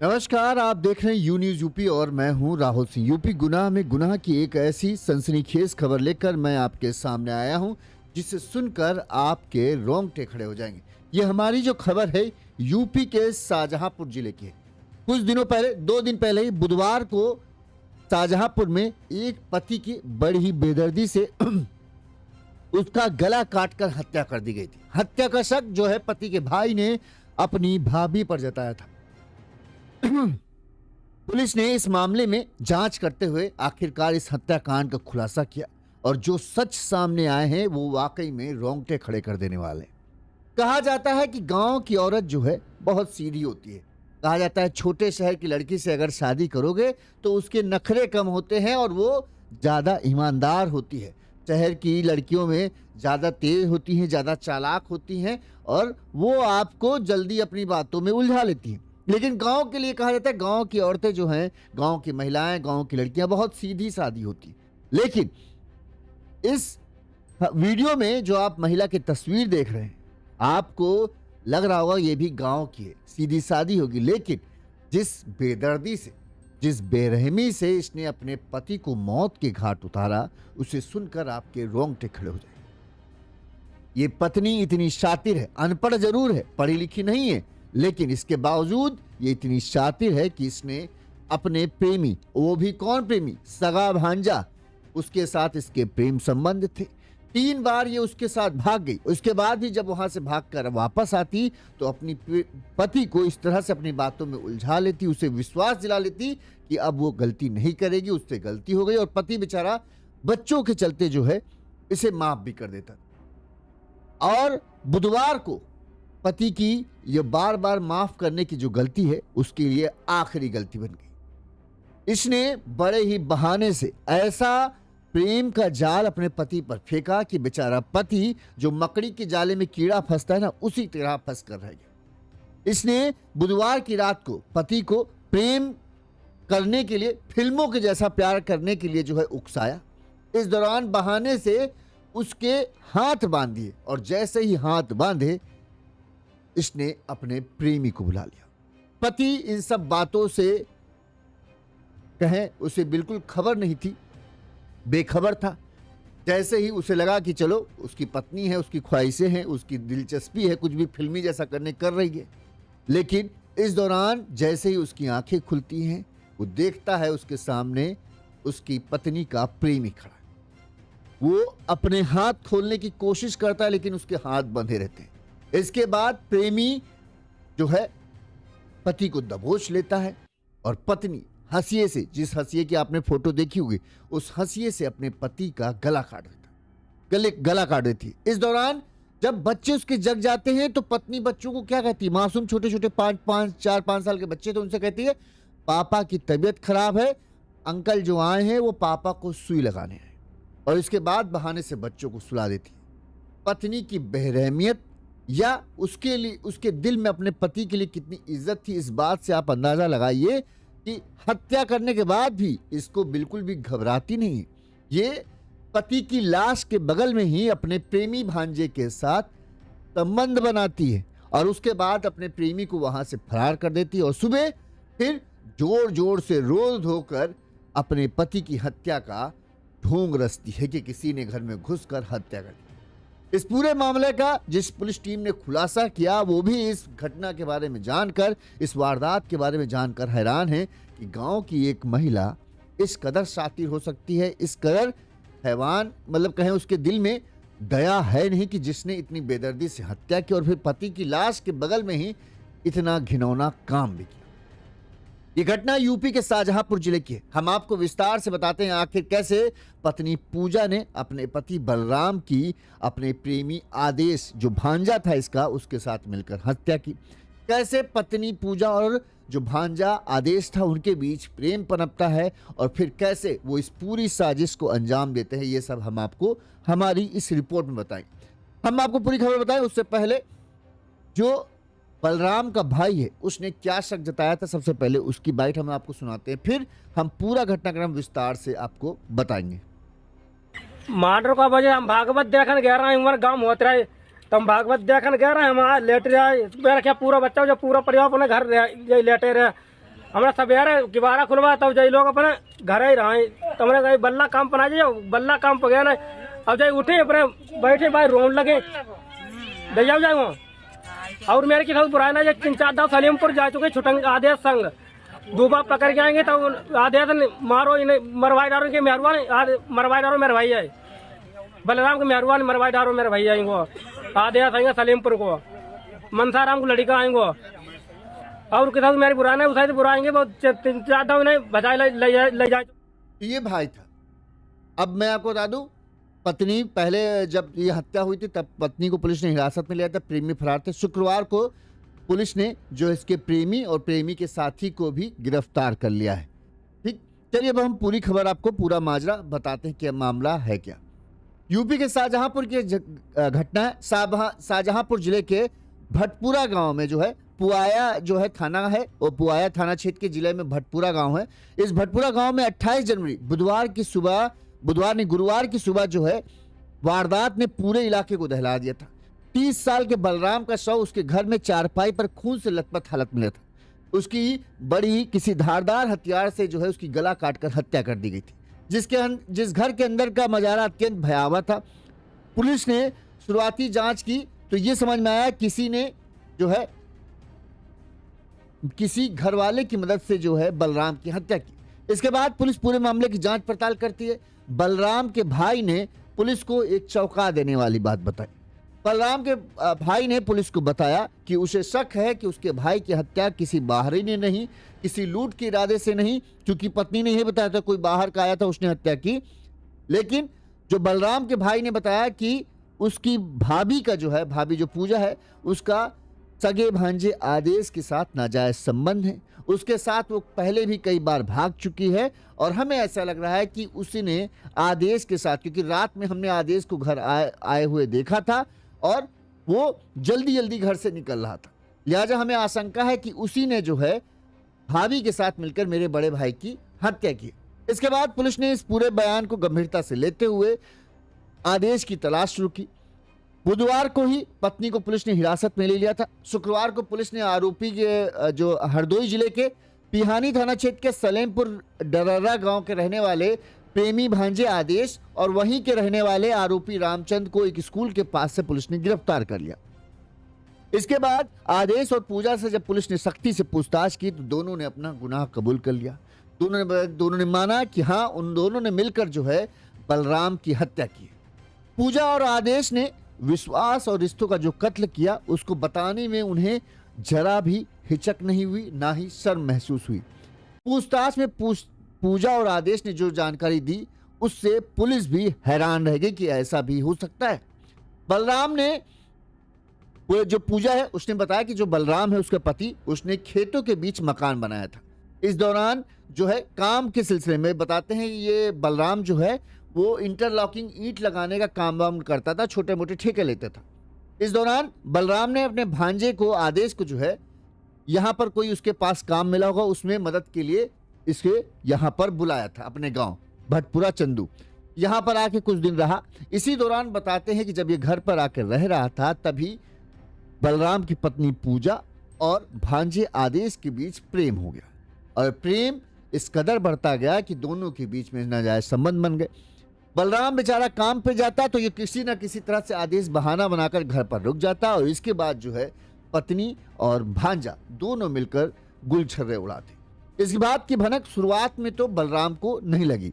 नमस्कार, आप देख रहे हैं यू न्यूज यूपी और मैं हूं राहुल सिंह। यूपी गुनाह में गुनाह की एक ऐसी सनसनीखेज खबर लेकर मैं आपके सामने आया हूं जिसे सुनकर आपके रोंगटे खड़े हो जाएंगे। ये हमारी जो खबर है यूपी के शाहजहांपुर जिले की है। कुछ दिनों पहले 2 दिन पहले ही बुधवार को शाहजहांपुर में एक पति की बड़ी ही बेदर्दी से उसका गला काटकर हत्या कर दी गई थी। हत्या का शक जो है पति के भाई ने अपनी भाभी पर जताया था। पुलिस ने इस मामले में जांच करते हुए आखिरकार इस हत्याकांड का खुलासा किया और जो सच सामने आए हैं वो वाकई में रोंगटे खड़े कर देने वाले हैं। कहा जाता है कि गांव की औरत जो है बहुत सीधी होती है। कहा जाता है छोटे शहर की लड़की से अगर शादी करोगे तो उसके नखरे कम होते हैं और वो ज्यादा ईमानदार होती है। शहर की लड़कियों में ज्यादा तेज होती हैं, ज्यादा चालाक होती हैं और वो आपको जल्दी अपनी बातों में उलझा लेती हैं। लेकिन गांव के लिए कहा जाता है गांव की औरतें जो हैं, गांव की महिलाएं, गांव की लड़कियां बहुत सीधी सादी होती। लेकिन इस वीडियो में जो आप महिला की तस्वीर देख रहे हैं, आपको लग रहा होगा ये भी गांव की है, सीधी सादी होगी। लेकिन जिस बेदर्दी से, जिस बेरहमी से इसने अपने पति को मौत के घाट उतारा, उसे सुनकर आपके रोंगटे खड़े हो जाएंगे। ये पत्नी इतनी शातिर है, अनपढ़ जरूर है, पढ़ी लिखी नहीं है, लेकिन इसके बावजूद ये इतनी शातिर है कि इसने अपने प्रेमी, वो भी कौन प्रेमी, सगा भांजा, उसके साथ इसके प्रेम संबंध थे। 3 बार ये उसके साथ भाग गई। उसके बाद भी जब वहां से भागकर वापस आती तो अपनी पति को इस तरह से अपनी बातों में उलझा लेती, उसे विश्वास दिला लेती कि अब वो गलती नहीं करेगी, उससे गलती हो गई और पति बेचारा बच्चों के चलते जो है इसे माफ भी कर देता। और बुधवार को पति की ये बार बार माफ करने की जो गलती है उसके लिए आखिरी गलती बन गई। इसने बड़े ही बहाने से ऐसा प्रेम का जाल अपने पति पर फेंका कि बेचारा पति जो मकड़ी के जाले में कीड़ा फंसता है ना, उसी तरह फंस कर रह गया। इसने बुधवार की रात को पति को प्रेम करने के लिए, फिल्मों के जैसा प्यार करने के लिए जो है उकसाया। इस दौरान बहाने से उसके हाथ बांध दिए और जैसे ही हाथ बांधे इसने अपने प्रेमी को बुला लिया। पति इन सब बातों से कहें उसे बिल्कुल खबर नहीं थी, बेखबर था। जैसे ही उसे लगा कि चलो उसकी पत्नी है, उसकी ख्वाहिशें हैं, उसकी दिलचस्पी है, कुछ भी फिल्मी जैसा करने कर रही है। लेकिन इस दौरान जैसे ही उसकी आंखें खुलती हैं, वो देखता है उसके सामने उसकी पत्नी का प्रेमी खड़ा है। वो अपने हाथ खोलने की कोशिश करता है लेकिन उसके हाथ बंधे रहते हैं। इसके बाद प्रेमी जो है पति को दबोच लेता है और पत्नी हंसिए से, जिस हंसिए की आपने फोटो देखी होगी, उस हंसिए से अपने पति का गला काट देता, गला काट देती है। इस दौरान जब बच्चे उसके जग जाते हैं तो पत्नी बच्चों को क्या कहती है, मासूम छोटे छोटे 4-5 साल के बच्चे, तो उनसे कहती है पापा की तबीयत खराब है, अंकल जो आए हैं वो पापा को सुई लगाने आए। और इसके बाद बहाने से बच्चों को सुला देती है। पत्नी की बेरहमियत या उसके लिए, उसके दिल में अपने पति के लिए कितनी इज्जत थी, इस बात से आप अंदाजा लगाइए कि हत्या करने के बाद भी इसको बिल्कुल भी घबराती नहीं है। ये पति की लाश के बगल में ही अपने प्रेमी भांजे के साथ संबंध बनाती है और उसके बाद अपने प्रेमी को वहां से फरार कर देती है और सुबह फिर जोर जोर से रो धोकर अपने पति की हत्या का ढोंग रचती है कि किसी ने घर में घुसकर हत्या कर दी। इस पूरे मामले का जिस पुलिस टीम ने खुलासा किया वो भी इस घटना के बारे में जानकर, इस वारदात के बारे में जानकर हैरान है कि गांव की एक महिला इस कदर शातिर हो सकती है, इस कदर हैवान, मतलब कहें उसके दिल में दया है नहीं कि जिसने इतनी बेदर्दी से हत्या की और फिर पति की लाश के बगल में ही इतना घिनौना काम भी किया। ये घटना यूपी के शाहजहांपुर जिले की है। हम आपको विस्तार से बताते हैं आखिर कैसे पत्नी पूजा ने अपने पति बलराम की अपने प्रेमी आदेश, जो भांजा था इसका, उसके साथ मिलकर हत्या की। कैसे पत्नी पूजा और जो भांजा आदेश था उनके बीच प्रेम पनपता है और फिर कैसे वो इस पूरी साजिश को अंजाम देते हैं, ये सब हम आपको हमारी इस रिपोर्ट में बताएंगे। हम आपको पूरी खबर बताएं उससे पहले जो बलराम का भाई है उसने क्या शक जताया था, सबसे पहले उसकी बाइट हम आपको सुनाते हैं, फिर हम पूरा घटनाक्रम विस्तार से आपको बताएंगे। मार्डर का वजह हम भागवत देखने गए रहे, उम्र गाँव होते रहे तो हम भागवत देखने गए रहे, हम आज लेट रहे, मेरा क्या पूरा बच्चा जो पूरा परिवार अपने घर लेटे रहे। हमरा सवेरे किबारा खुलवा तब जई लोग अपने घर ही रहे। तो हमने कही बल्ला काम पना जाओ, बल्ला काम पर गया ना। अब जब उठे अपने बैठे भाई रोन लगे दे जाओ जाए वहाँ। और मेरे की खबर बुराई ना, 3-4 दस सलीमपुर जा चुके छुटंग आदेश संग दूबा पकड़ के आएंगे तो आदेश मारो इन्हें मरवाई डारो के मेहरबान मरवाई डारो मेरे भाई आए बलराम के मेहरबान मरवाई डारो मेरे भाई आएंगे आदेश आएंगे सलीमपुर को मनसाराम को लड़का आएंगे और किसान मेरी बुरा नहीं उसे बुरा आएंगे वो 3-4 दस इन्हें बजाय ले जाए। ये भाई था। अब मैं आपको बता दूं, पत्नी पहले जब ये हत्या हुई थी तब पत्नी को पुलिस ने हिरासत में लिया था, प्रेमी फरार थे। शुक्रवार को पुलिस ने जो इसके प्रेमी और प्रेमी के साथी को भी गिरफ्तार कर लिया है। ठीक, चलिए अब हम पूरी खबर आपको पूरा माजरा बताते हैं कि मामला है क्या। यूपी के शाहजहांपुर की घटना है। शाहजहांपुर जिले के भटपुरा गांव में जो है पुआया जो है थाना है, वो पुआया थाना क्षेत्र के जिले में भटपुरा गांव है। इस भटपुरा गांव में 28 जनवरी गुरुवार की सुबह जो है वारदात ने पूरे इलाके को दहला दिया था। 30 साल के बलराम का शव उसके घर में चारपाई पर खून से लथपथ हालत में था। उसकी बड़ी किसी धारदार हथियार से जो है उसकी गला काटकर हत्या कर दी गई थी, जिस घर के अंदर का नजारा अत्यंत भयावह था। पुलिस ने शुरुआती जांच की तो ये समझ में आया किसी ने जो है किसी घरवाले की मदद से जो है बलराम की हत्या की। इसके बाद पुलिस पूरे मामले की जांच पड़ताल करती है। बलराम के भाई ने पुलिस को एक चौंका देने वाली बात बताई। बलराम के भाई ने पुलिस को बताया कि उसे शक है कि उसके भाई की हत्या किसी बाहरी ने नहीं, किसी लूट के इरादे से नहीं, क्योंकि पत्नी ने यह बताया था कोई बाहर का आया था उसने हत्या की। लेकिन जो बलराम के भाई ने बताया कि उसकी भाभी का जो है, भाभी जो पूजा है, उसका सगे भांजे आदेश के साथ नाजायज संबंध है। उसके साथ वो पहले भी कई बार भाग चुकी है और हमें ऐसा लग रहा है कि उसने आदेश के साथ, क्योंकि रात में हमने आदेश को घर आए हुए देखा था और वो जल्दी जल्दी घर से निकल रहा था, लिहाजा हमें आशंका है कि उसी ने जो है भाभी के साथ मिलकर मेरे बड़े भाई की हत्या की। इसके बाद पुलिस ने इस पूरे बयान को गंभीरता से लेते हुए आदेश की तलाश शुरू की। बुधवार को ही पत्नी को पुलिस ने हिरासत में ले लिया था। शुक्रवार को पुलिस ने आरोपी के जो हरदोई जिले के पिहानी थाना क्षेत्र के सलेमपुर डररा गांव के रहने वाले प्रेमी भांजे आदेश और वहीं के रहने वाले आरोपी रामचंद्र को एक स्कूल के पास से पुलिस ने गिरफ्तार कर लिया। इसके बाद आदेश और पूजा से जब पुलिस ने सख्ती से पूछताछ की तो दोनों ने अपना गुनाह कबूल कर लिया। दोनों ने माना कि हाँ, उन दोनों ने मिलकर जो है बलराम की हत्या की। पूजा और आदेश ने विश्वास और रिश्तों का जो कत्ल किया उसको बताने में उन्हें जरा भी हिचक नहीं हुई, ना ही शर्म महसूस हुई। पूछताछ में पूजा और आदेश ने जो जानकारी दी उससे पुलिस भी हैरान रह गई कि ऐसा भी हो सकता है। बलराम ने, जो पूजा है उसने बताया कि जो बलराम है उसका पति, उसने खेतों के बीच मकान बनाया था। इस दौरान जो है काम के सिलसिले में बताते हैं ये बलराम जो है वो इंटरलॉकिंग ईंट लगाने का काम वाम करता था, छोटे मोटे ठेके लेता था। इस दौरान बलराम ने अपने भांजे को आदेश को जो है यहाँ पर कोई उसके पास काम मिला होगा उसमें मदद के लिए इसके यहाँ पर बुलाया था अपने गांव भटपुरा चंदू। यहाँ पर आके कुछ दिन रहा। इसी दौरान बताते हैं कि जब ये घर पर आकर रह रहा था तभी बलराम की पत्नी पूजा और भांजे आदेश के बीच प्रेम हो गया और प्रेम इस कदर बढ़ता गया कि दोनों के बीच में नाजायज संबंध बन गए। बलराम बेचारा काम पे जाता तो ये किसी न किसी तरह से आदेश बहाना बनाकर घर पर रुक जाता और इसके बाद जो है पत्नी और भांजा दोनों मिलकर गुलछर्रे उड़ाते। इसकी बात की भनक शुरुआत में तो बलराम को नहीं लगी,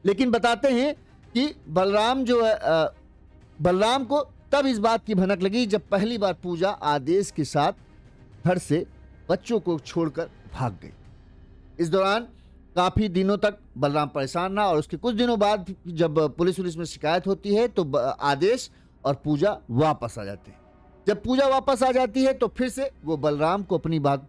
लेकिन बताते हैं कि बलराम को तब इस बात की भनक लगी जब पहली बार पूजा आदेश के साथ घर से बच्चों को छोड़कर भाग गई। इस दौरान काफी दिनों तक बलराम परेशान रहा और उसके कुछ दिनों बाद जब पुलिस में शिकायत होती है तो आदेश और पूजा वापस आ जाते हैं। जब पूजा वापस आ जाती है तो फिर से वो बलराम को अपनी बात,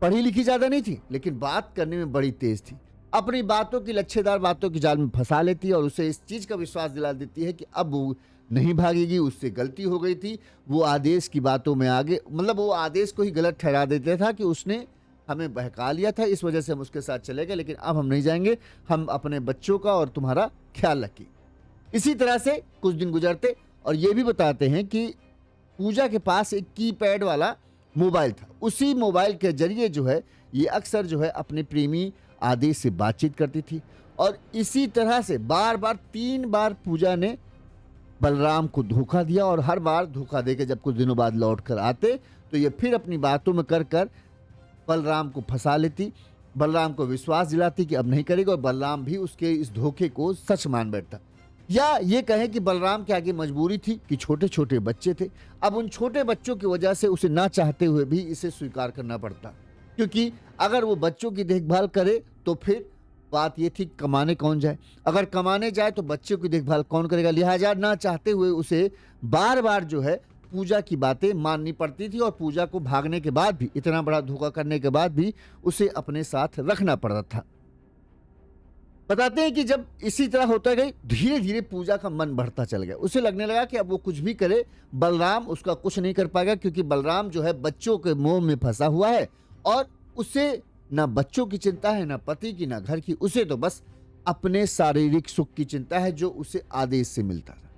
पढ़ी लिखी ज्यादा नहीं थी लेकिन बात करने में बड़ी तेज थी, अपनी बातों की लच्छेदार बातों की जाल में फंसा लेती है और उसे इस चीज का विश्वास दिला देती है कि अब वो नहीं भागेगी, उससे गलती हो गई थी। वो आदेश की बातों में आगे, मतलब वो आदेश को ही गलत ठहरा देता था कि उसने हमें बहका लिया था, इस वजह से हम उसके साथ चले गए, लेकिन अब हम नहीं जाएंगे, हम अपने बच्चों का और तुम्हारा ख्याल रखें। इसी तरह से कुछ दिन गुजरते और ये भी बताते हैं कि पूजा के पास एक कीपैड वाला मोबाइल था। उसी मोबाइल के जरिए जो है ये अक्सर जो है अपने प्रेमी आदेश से बातचीत करती थी और इसी तरह से बार बार 3 बार पूजा ने बलराम को धोखा दिया और हर बार धोखा देके जब कुछ दिनों बाद लौट कर आते तो ये फिर अपनी बातों में कर कर बलराम को फंसा लेती, बलराम को विश्वास दिलाती कि अब नहीं करेगा और बलराम भी उसके इस धोखे को सच मान बैठता। या ये कहें कि बलराम के आगे मजबूरी थी कि छोटे छोटे बच्चे थे, अब उन छोटे बच्चों की वजह से उसे ना चाहते हुए भी इसे स्वीकार करना पड़ता, क्योंकि अगर वो बच्चों की देखभाल करे तो फिर बात ये थी कमाने कौन जाए, अगर कमाने जाए तो बच्चों की देखभाल कौन करेगा। लिहाजा ना चाहते हुए उसे बार बार जो है पूजा की बातें माननी पड़ती थी और पूजा को भागने के बाद भी, इतना बड़ा धोखा करने के बाद भी उसे अपने साथ रखना पड़ता था। बताते हैं कि जब इसी तरह होता गई धीरे धीरे पूजा का मन बढ़ता चल गया। उसे लगने लगा कि अब वो कुछ भी करे बलराम उसका कुछ नहीं कर पाएगा, क्योंकि बलराम जो है बच्चों के मोह में फंसा हुआ है और उसे ना बच्चों की चिंता है, ना पति की, ना घर की, उसे तो बस अपने शारीरिक सुख की चिंता है जो उसे आदेश से मिलता था।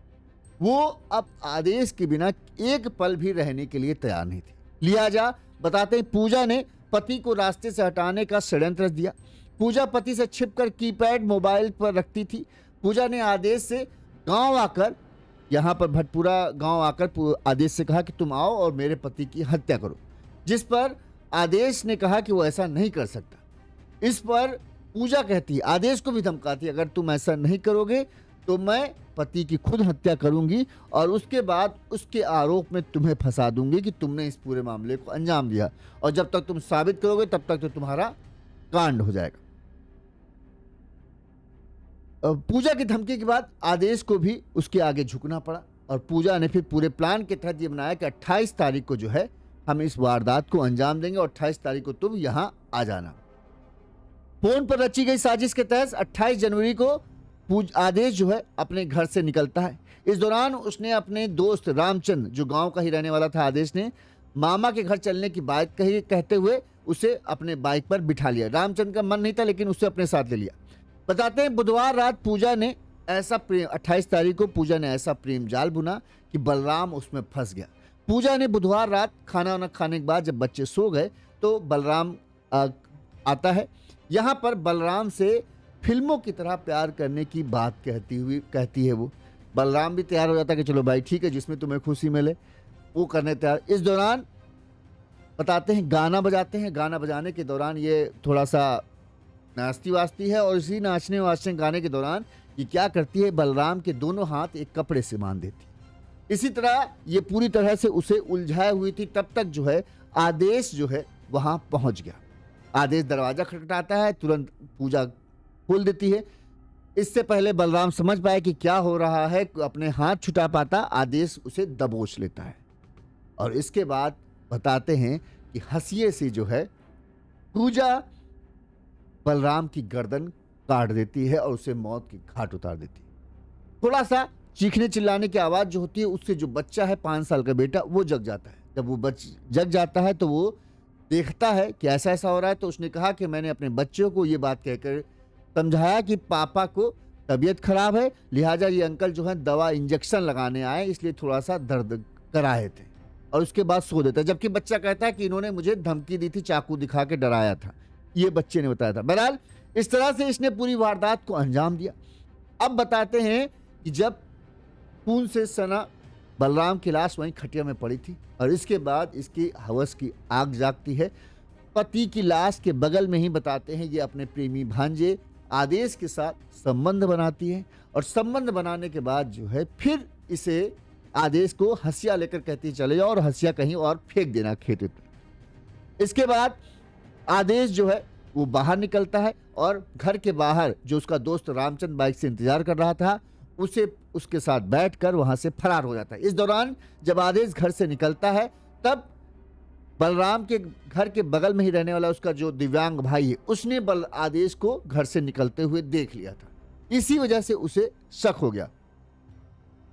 वो अब आदेश के बिना एक पल भी रहने के लिए तैयार नहीं थी। लिहाजा बताते हैं पूजा ने पति को रास्ते से हटाने का षड्यंत्र दिया। पूजा पति से छिपकर कीपैड मोबाइल पर रखती थी। पूजा ने आदेश से गांव आकर, यहाँ पर भटपुरा गांव आकर आदेश से कहा कि तुम आओ और मेरे पति की हत्या करो, जिस पर आदेश ने कहा कि वो ऐसा नहीं कर सकता। इस पर पूजा कहती, आदेश को भी धमकाती, अगर तुम ऐसा नहीं करोगे तो मैं पति की खुद हत्या करूंगी और उसके बाद उसके आरोप में तुम्हें फंसा दूंगी कि तुमने इस पूरे मामले को अंजाम दिया और जब तक तुम साबित करोगे तब तक तो तुम्हारा कांड हो जाएगा। पूजा की धमकी के बाद आदेश को भी उसके आगे झुकना पड़ा और पूजा ने फिर पूरे प्लान के तहत ये बनाया कि 28 तारीख को जो है हम इस वारदात को अंजाम देंगे और 28 तारीख को तुम यहां आ जाना। फोन पर रची गई साजिश के तहत 28 जनवरी को आदेश जो है अपने घर से निकलता है। इस दौरान उसने अपने दोस्त रामचंद, जो गांव का ही रहने वाला था, आदेश ने मामा के घर चलने की बात कही, कहते हुए उसे अपने बाइक पर बिठा लिया। रामचंद का मन नहीं था लेकिन उसे अपने साथ ले लिया। बताते हैं बुधवार रात पूजा ने ऐसा प्रेम 28 तारीख को पूजा ने ऐसा प्रेम जाल बुना कि बलराम उसमें फंस गया। पूजा ने बुधवार रात खाना वाना खाने के बाद जब बच्चे सो गए तो बलराम आता है। यहाँ पर बलराम से फिल्मों की तरह प्यार करने की बात कहती है वो। बलराम भी तैयार हो जाता है कि चलो भाई ठीक है, जिसमें तुम्हें खुशी मिले वो करने तैयार। इस दौरान बताते हैं गाना बजाते हैं। गाना बजाने के दौरान ये थोड़ा सा नाचती वाचती है और इसी नाचने वाचने गाने के दौरान ये क्या करती है, बलराम के दोनों हाथ एक कपड़े से बांध देती। इसी तरह ये पूरी तरह से उसे उलझाए हुई थी। तब तक जो है आदेश जो है वहां पहुंच गया। आदेश दरवाजा खटखटाता है, तुरंत पूजा खोल देती है। इससे पहले बलराम समझ पाए कि क्या हो रहा है, अपने हाथ छुटा पाता, आदेश उसे दबोच लेता है और इसके बाद बताते हैं कि हंसिए से जो है पूजा बलराम की गर्दन काट देती है और उसे मौत की घाट उतार देती है। थोड़ा सा चीखने चिल्लाने की आवाज जो होती है उससे जो बच्चा है 5 साल का बेटा वो जग जाता है। जब वो जग जाता है तो वो देखता है कि ऐसा ऐसा हो रहा है। तो उसने कहा कि मैंने अपने बच्चों को ये बात कहकर समझाया कि पापा को तबीयत खराब है, लिहाजा ये अंकल जो है दवा इंजेक्शन लगाने आए, इसलिए थोड़ा सा दर्द कराए थे और उसके बाद सो देता है। जबकि बच्चा कहता है कि इन्होंने मुझे धमकी दी थी, चाकू दिखा के डराया था, ये बच्चे ने बताया था। बहरहाल इस तरह से इसने पूरी वारदात को अंजाम दिया। अब बताते हैं कि जब खून से सना बलराम की लाश वहीं खटिया में पड़ी थी और इसके बाद इसकी हवस की आग जागती है। पति की लाश के बगल में ही बताते हैं ये अपने प्रेमी भांजे आदेश के साथ संबंध बनाती है और संबंध बनाने के बाद जो है फिर इसे आदेश को हंसिया लेकर कहती चले जाओ और हंसिया कहीं और फेंक देना खेत में। इसके बाद आदेश जो है वो बाहर निकलता है और घर के बाहर जो उसका दोस्त रामचंद बाइक से इंतजार कर रहा था उसे उसके साथ बैठकर वहां से फरार हो जाता है। इस दौरान जब आदेश घर से निकलता है तब बलराम के घर के बगल में ही रहने वाला उसका जो दिव्यांग भाई है उसने आदेश को घर से निकलते हुए देख लिया था। इसी वजह से उसे शक हो गया।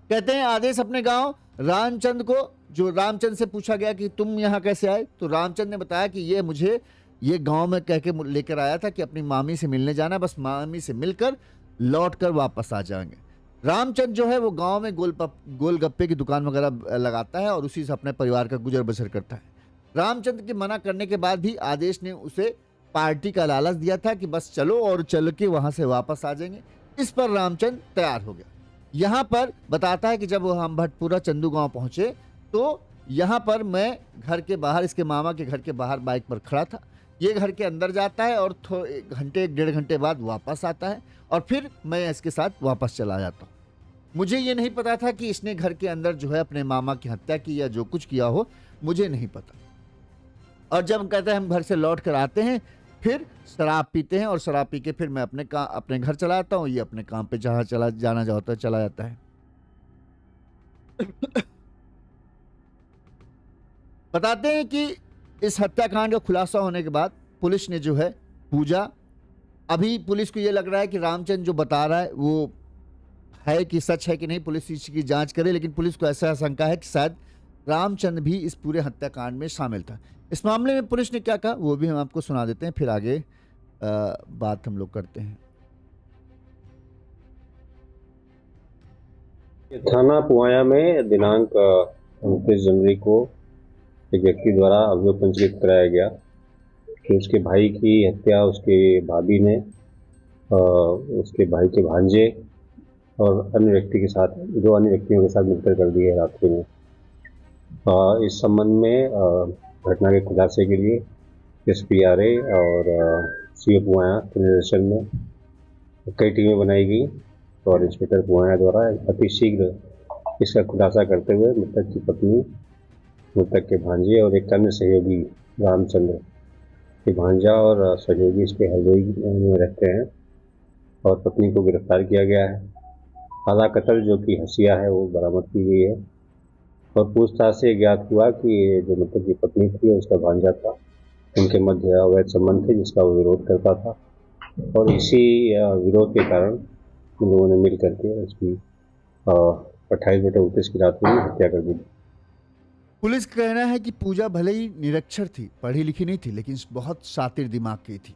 कहते हैं आदेश अपने गांव रामचंद को, जो रामचंद से पूछा गया कि तुम यहाँ कैसे आए, तो रामचंद ने बताया कि ये मुझे ये गांव में कह के लेकर आया था कि अपनी मामी से मिलने जाना, बस मामी से मिलकर लौटकर वापस आ जाएंगे। रामचंद जो है वो गांव में गोलगप्पे की दुकान वगैरह लगाता है और उसी से अपने परिवार का गुजर बसर करता है। रामचंद्र के मना करने के बाद भी आदेश ने उसे पार्टी का लालच दिया था कि बस चलो और चल के वहां से वापस आ जाएंगे। इस पर रामचंद्र तैयार हो गया। यहाँ पर बताता है कि जब हम भटपुरा चंदू गांव पहुंचे तो यहाँ पर मैं घर के बाहर, इसके मामा के घर के बाहर बाइक पर खड़ा था। ये घर के अंदर जाता है और घंटे 1.5 घंटे बाद वापस आता है और फिर मैं इसके साथ वापस चला जाता हूँ। मुझे ये नहीं पता था कि इसने घर के अंदर जो है अपने मामा की हत्या की या जो कुछ किया हो, मुझे नहीं पता। और जब हम कहते हैं हम घर से लौट कर आते हैं, फिर शराब पीते हैं और शराब पी के फिर मैं अपने घर चला आता हूँ, ये अपने काम पे जहाँ जाना होता है चला जाता है। बताते हैं कि इस हत्याकांड का खुलासा होने के बाद पुलिस ने जो है पूजा, अभी पुलिस को ये लग रहा है कि रामचंद्र जो बता रहा है वो है कि सच है कि नहीं, पुलिस इसकी जांच करे, लेकिन पुलिस को ऐसा आशंका है कि शायद रामचंद्र भी इस पूरे हत्याकांड में शामिल था। इस मामले में पुलिस ने क्या कहा वो भी हम आपको सुना देते हैं, फिर आगे बात हम लोग करते हैं। थाना पुआया में दिनांक 29 जनवरी को एक व्यक्ति द्वारा अभियोग पंजीकृत कराया गया कि उसके भाई की हत्या उसके भाभी ने उसके भाई के भांजे और अन्य व्यक्ति के साथ, 2 अन्य व्यक्तियों के साथ मिलकर कर दी है रात्रि में। इस संबंध में घटना के खुलासे के लिए SPRA और CO पुआया के निर्देशन में कई टीमें बनाई गई और इंस्पेक्टर पुआया द्वारा अतिशीघ्र इसका खुलासा करते हुए मृतक की पत्नी, मृतक के भांजे और एक अन्य सहयोगी रामचंद्र के भांजा और सहयोगी इसके हरदोई में रहते हैं और पत्नी को गिरफ्तार किया गया है। आधा कत्ल जो कि हसिया है वो बरामद की गई है और पूछताछ से ज्ञात हुआ कि जो मृतक की पत्नी थी उसका भांजा था, उनके मध्य अवैध संबंध थे जिसका वो विरोध करता था और इसी विरोध के कारण उन लोगों ने मिल करके उसकी 28/29 की रात में हत्या कर दी। पुलिस का कहना है कि पूजा भले ही निरक्षर थी, पढ़ी लिखी नहीं थी, लेकिन बहुत शातिर दिमाग की थी।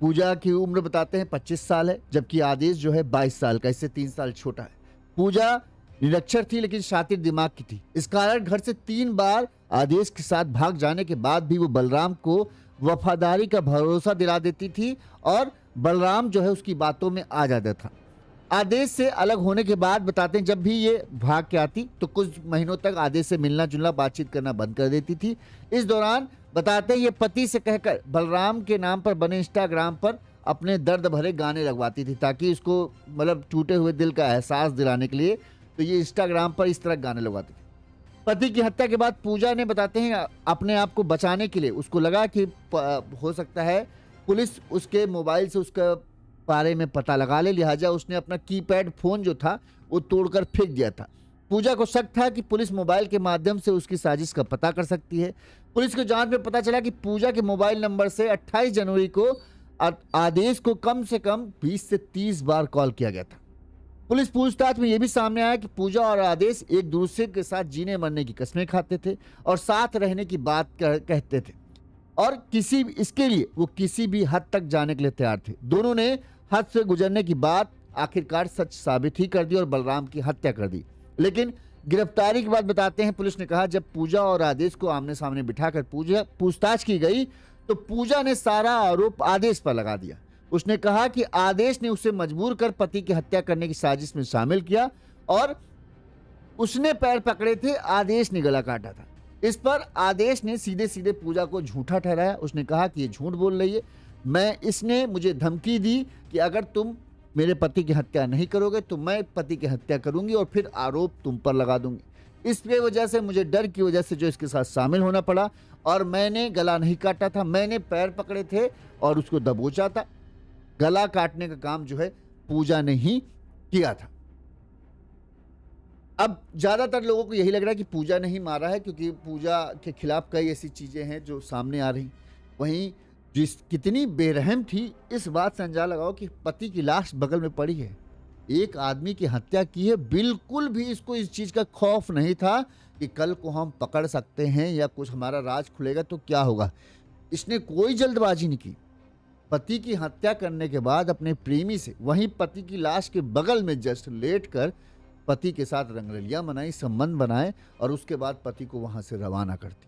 पूजा की उम्र बताते हैं 25 साल है, जबकि आदेश जो है 22 साल का, इससे 3 साल छोटा है। पूजा निरक्षर थी लेकिन शातिर दिमाग की थी। इस कारण घर से 3 बार आदेश के साथ भाग जाने के बाद भी वो बलराम को वफादारी का भरोसा दिला देती थी और बलराम जो है उसकी बातों में आ जाता था। आदेश से अलग होने के बाद बताते हैं जब भी ये भाग के आती तो कुछ महीनों तक आदेश से मिलना जुलना, बातचीत करना बंद कर देती थी। इस दौरान बताते हैं ये पति से कहकर बलराम के नाम पर बने इंस्टाग्राम पर अपने दर्द भरे गाने लगवाती थी, ताकि उसको मतलब टूटे हुए दिल का एहसास दिलाने के लिए तो ये इंस्टाग्राम पर इस तरह गाने लगवाती थी। पति की हत्या के बाद पूजा ने बताते हैं अपने आप को बचाने के लिए उसको लगा कि हो सकता है पुलिस उसके मोबाइल से उसका बारे में पता लगा ले, लिहाजा उसने अपना कीपैड फोन जो था वो तोड़कर फेंक दिया था। पूजा को शक था कि पुलिस मोबाइल के माध्यम से उसकी साजिश का पता कर सकती है। पुलिस को जांच में पता चला कि पूजा के मोबाइल नंबर से 28 जनवरी को आदेश को कम से कम 20 से 30 बार कॉल किया गया था। पुलिस पूछताछ में यह भी सामने आया कि पूजा और आदेश एक दूसरे के साथ जीने मरने की कस्में खाते थे और साथ रहने की बात कहते थे और इसके लिए वो किसी भी हद तक जाने के लिए तैयार थे। दोनों ने हद से गुजरने की बात आखिरकार सच साबित ही कर दी और बलराम की हत्या कर दी। लेकिन गिरफ्तारी के बाद बताते हैं पुलिस ने कहा जब पूजा और आदेश को आमने सामने बिठाकर पूछताछ की गई तो पूजा ने सारा आरोप आदेश पर लगा दिया। उसने कहा कि आदेश ने उसे मजबूर कर पति की हत्या करने की साजिश में शामिल किया और उसने पैर पकड़े थे, आदेश ने गला काटा था। इस पर आदेश ने सीधे सीधे पूजा को झूठा ठहराया। उसने कहा कि ये झूठ बोल रही है, इसने मुझे धमकी दी कि अगर तुम मेरे पति की हत्या नहीं करोगे तो मैं पति की हत्या करूंगी और फिर आरोप तुम पर लगा दूंगी। इसकी वजह से मुझे डर की वजह से जो इसके साथ शामिल होना पड़ा और मैंने गला नहीं काटा था, मैंने पैर पकड़े थे और उसको दबोचा था। गला काटने का काम जो है पूजा ने ही किया था। अब ज्यादातर लोगों को यही लग रहा है कि पूजा ने ही मारा है, क्योंकि पूजा के खिलाफ कई ऐसी चीजें हैं जो सामने आ रही। वहीं कितनी बेरहम थी इस बात से अंदाजा लगाओ कि पति की लाश बगल में पड़ी है, एक आदमी की हत्या की है, बिल्कुल भी इसको इस चीज का खौफ नहीं था कि कल को हम पकड़ सकते हैं या कुछ हमारा राज खुलेगा तो क्या होगा। इसने कोई जल्दबाजी नहीं की। पति की हत्या करने के बाद अपने प्रेमी से वहीं पति की लाश के बगल में जस्ट लेटकर पति के साथ रंगरलियां मनाई, संबंध बनाए और उसके बाद पति को वहां से रवाना करती।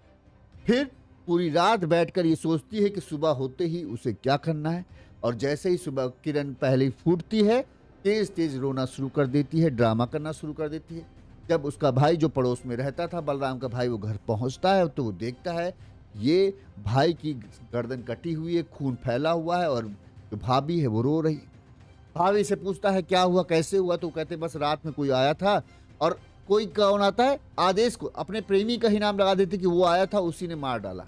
फिर पूरी रात बैठकर ये सोचती है कि सुबह होते ही उसे क्या करना है, और जैसे ही सुबह किरण पहले फूटती है, तेज तेज रोना शुरू कर देती है, ड्रामा करना शुरू कर देती है। जब उसका भाई जो पड़ोस में रहता था, बलराम का भाई, वो घर पहुंचता है तो वो देखता है ये भाई की गर्दन कटी हुई है, खून फैला हुआ है, और जो भाभी है वो रो रही है। भाभी से पूछता है क्या हुआ, कैसे हुआ, तो कहते बस रात में कोई आया था, और कोई कौन आता है, आदेश को, अपने प्रेमी का ही नाम लगा देते कि वो आया था, उसी ने मार डाला।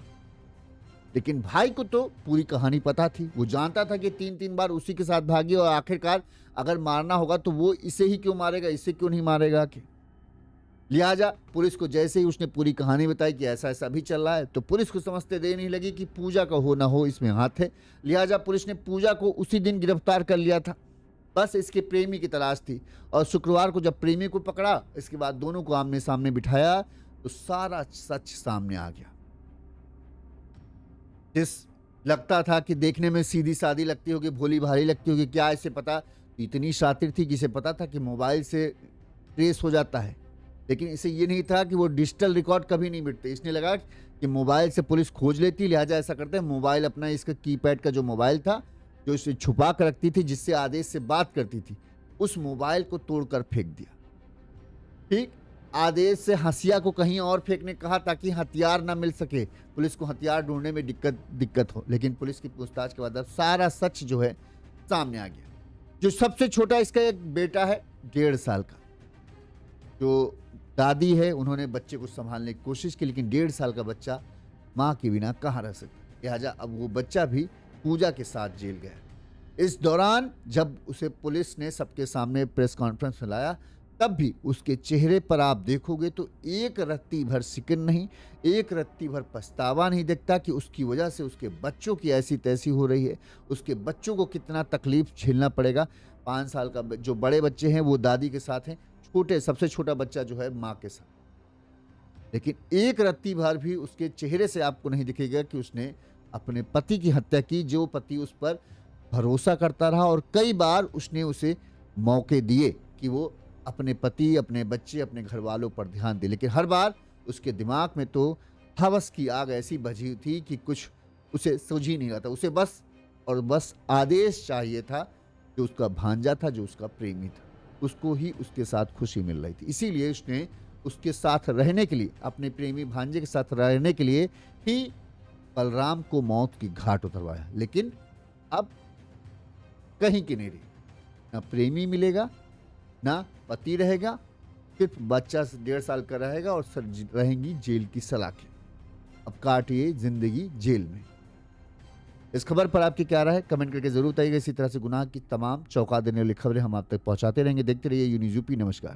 लेकिन भाई को तो पूरी कहानी पता थी, वो जानता था कि 3-3 बार उसी के साथ भागी, और आखिरकार अगर मारना होगा तो वो इसे ही क्यों मारेगा, इसे क्यों नहीं मारेगा कि। लिहाजा पुलिस को जैसे ही उसने पूरी कहानी बताई कि ऐसा ऐसा भी चल रहा है, तो पुलिस को समझते देर नहीं लगी कि पूजा का हो ना हो इसमें हाथ है। लिहाजा पुलिस ने पूजा को उसी दिन गिरफ्तार कर लिया था। बस इसके प्रेमी की तलाश थी, और शुक्रवार को जब प्रेमी को पकड़ा, इसके बाद दोनों को आमने सामने बिठाया, तो सारा सच सामने आ गया। जिस लगता था कि देखने में सीधी सादी लगती होगी, भोली भाली लगती होगी, क्या इसे पता, इतनी शातिर थी कि इसे पता था कि मोबाइल से ट्रेस हो जाता है। लेकिन इसे ये नहीं था कि वो डिजिटल रिकॉर्ड कभी नहीं मिटते। इसने लगा कि मोबाइल से पुलिस खोज लेती, लिहाजा ऐसा करते हैं, मोबाइल अपना, इसका कीपैड का जो मोबाइल था, जो इसे छुपा कर रखती थी, जिससे आदेश से बात करती थी, उस मोबाइल को तोड़कर फेंक दिया। ठीक, आदेश से हंसिया को कहीं और फेंकने कहा ताकि हथियार ना मिल सके, पुलिस को हथियार ढूंढने में दिक्कत हो। लेकिन पुलिस की पूछताछ के बाद अब सारा सच जो है सामने आ गया। जो सबसे छोटा इसका एक बेटा है 1.5 साल का, जो दादी है, उन्होंने बच्चे को संभालने की कोशिश की, लेकिन 1.5 साल का बच्चा माँ के बिना कहाँ रह सकता। लिहाजा अब वो बच्चा भी पूजा के साथ जेल गया। इस दौरान जब उसे पुलिस ने सबके सामने प्रेस कॉन्फ्रेंस में लाया, तब भी उसके चेहरे पर आप देखोगे तो एक रत्ती भर सिकन नहीं, एक रत्ती भर पछतावा नहीं दिखता कि उसकी वजह से उसके बच्चों की ऐसी तैसी हो रही है, उसके बच्चों को कितना तकलीफ झेलना पड़ेगा। 5 साल का जो बड़े बच्चे हैं वो दादी के साथ हैं, छोटे सबसे छोटा बच्चा जो है माँ के साथ। लेकिन एक रत्ती भर भी उसके चेहरे से आपको नहीं दिखेगा कि उसने अपने पति की हत्या की, जो पति उस पर भरोसा करता रहा, और कई बार उसने उसे मौके दिए कि वो अपने पति, अपने बच्चे, अपने घर वालों पर ध्यान दे। लेकिन हर बार उसके दिमाग में तो हवस की आग ऐसी बजी थी कि कुछ उसे सूझ ही नहीं रहा था। उसे बस और बस आदेश चाहिए था, जो उसका भांजा था, जो उसका प्रेमी था, उसको ही उसके साथ खुशी मिल रही थी। इसीलिए उसने उसके साथ रहने के लिए, अपने प्रेमी भांजे के साथ रहने के लिए ही बलराम को मौत की घाट उतरवाया। लेकिन अब कहीं की नहीं रही, ना प्रेमी मिलेगा, ना पति रहेगा, सिर्फ बच्चा 1.5 साल का रहेगा, और रहेंगी जेल की सलाखें। अब काटिए जिंदगी जेल में। इस खबर पर आपकी क्या राय है, कमेंट करके जरूर बताइएगा। इसी तरह से गुनाह की तमाम चौंका देने वाली खबरें हम आप तक पहुंचाते रहेंगे। देखते रहिए यूनिज़ यूपी। नमस्कार।